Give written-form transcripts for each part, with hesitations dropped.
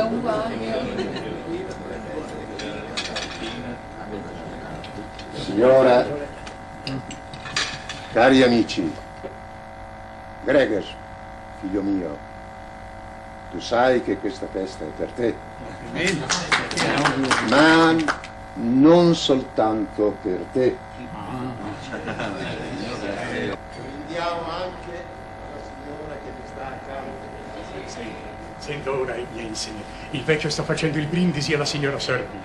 un bagno. Signora, cari amici, Gregor, figlio mio, tu sai che questa festa è per te, ma non soltanto per te. Prendiamo anche la signora che mi sta accanto. Sento ora i miei insegni. Il vecchio sta facendo il brindisi alla signora Servi.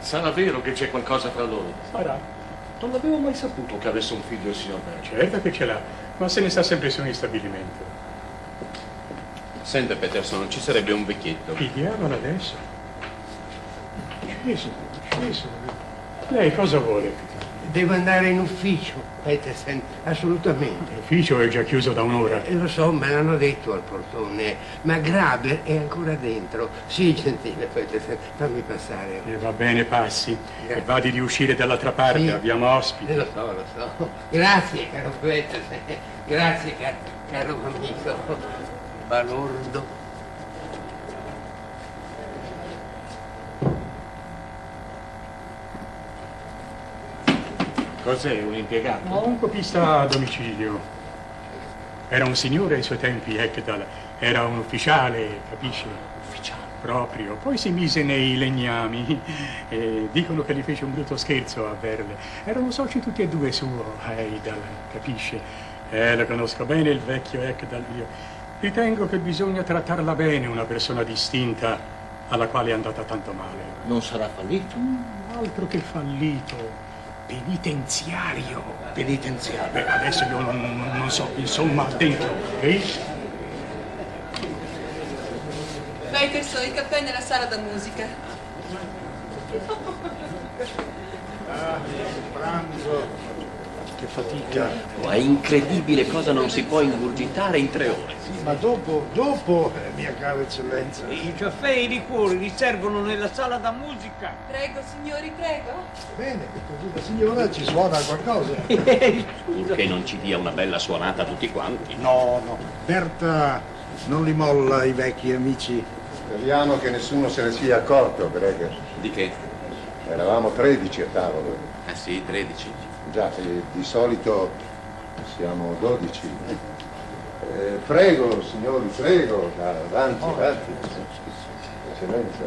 Sarà vero che c'è qualcosa tra loro? Sarà. Non l'avevo mai saputo che avesse un figlio il signor Berger. Certo che ce l'ha, ma se ne sta sempre su in stabilimento. Sente Peterson, non ci sarebbe un vecchietto? Pigliamolo adesso. Gesù. Lei cosa vuole? Devo andare in ufficio, Petersen, assolutamente. L'ufficio è già chiuso da un'ora. Lo so, me l'hanno detto al portone, ma Graber è ancora dentro. Sì, gentile Petersen, fammi passare. Va bene, passi. Grazie. E vadi di uscire dall'altra parte, Sì. abbiamo ospiti. Lo so. Grazie, caro Petersen. Grazie, caro amico. Balordo. Cos'è, un impiegato? No, un copista a domicilio. Era un signore ai suoi tempi, Ekdal. Era un ufficiale, capisce? Ufficiale? Proprio. Poi si mise nei legnami e dicono che gli fece un brutto scherzo a Verle. Erano soci tutti e due suo, Heidal, capisce? Lo conosco bene il vecchio Ekdal. Io ritengo che bisogna trattarla bene, una persona distinta alla quale è andata tanto male. Non sarà fallito? Altro che fallito. Penitenziario. Penitenziario. Beh, adesso io non so, insomma, dentro, ok? Peterson, il caffè nella sala da musica. Pranzo. Che fatica. È incredibile cosa non si può ingurgitare in 3 ore. Sì, ma dopo, mia cara eccellenza. I caffè e i liquori li servono nella sala da musica. Prego, signori, prego. Bene, così la signora ci suona qualcosa. Che non ci dia una bella suonata a tutti quanti. No. Berta non li molla i vecchi amici. Speriamo che nessuno se ne sia accorto, Gregor. Di che? Eravamo 13 a tavolo. Ah sì, 13. Già, di solito siamo 12. Prego, signori, prego, avanti. Eccellenza.